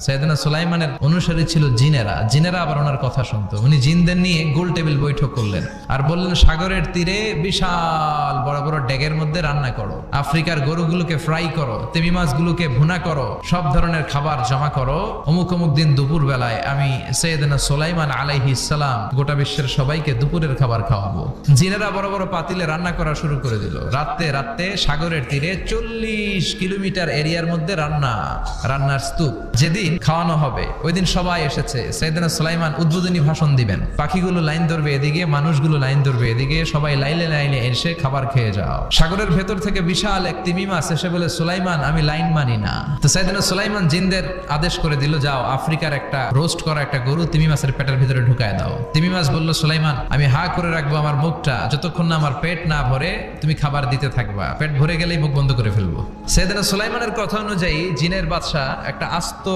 সাইয়েদনা সুলাইমানের অনুসারী ছিল জিনেরা। জিনেরা আবার ওনার কথা শুনতো। উনি জিনদের নিয়ে গোল টেবিল বৈঠক করলেন আর বললেন, সাগরের তীরে বিশাল বড় বড় ড্যাগের মধ্যে রান্না করো, আফ্রিকার গরুগুলোকে ফ্রাই করো, তিমি মাছগুলোকে ভুনা করো, সব ধরনের খাবার জমা করো। অমুক অমুক দিন দুপুর বেলায় আমি সাইয়েদনা সুলাইমান আলাইহিস সালাম গোটা বিশ্বের সবাইকে দুপুরের খাবার খাওয়াবো। জিনেরা বড় বড় পাতিলে রান্না করা শুরু করে দিল। রাতে রাতে সাগরের তীরে 40 কিলোমিটার এরিয়ার মধ্যে রান্নার স্তূপ। যেদিন খাওয়ানো হবে ওই দিন সবাই এসেছে। সাইয়েদনা সুলাইমান উদ্বোধনী ভাষণ দিবেন। পাখিগুলো লাইন ধরবে এদিকে, মানুষগুলো লাইন ধরবে এদিকে, সবাই লাইনে লাইনে এসে খাবার খেয়ে যাও। সাগরের ভেতর থেকে বিশাল এক তিমি মাছ এসে বলে, সুলাইমান আমি লাইন মানি না। তো সাইয়েদনা সুলাইমান জিনদের আদেশ করে দিল, যাও আফ্রিকার একটা রোস্ট করা একটা গরু তিমি মাছের পেটের ভিতরে ঢুকায় দাও। তিমি মাছ বলল, সুলাইমান আমি হা করে রাখবো আমার মুখটা, যতক্ষণ না আমার পেট না ভরে তুমি খাবার দিতে থাকবা, পেট ভরে গেলেই মুখ বন্ধ করে ফেলবো। সাইয়েদনা সুলাইমানের কথা অনুযায়ী জিনের বাদশা একটা আস্ত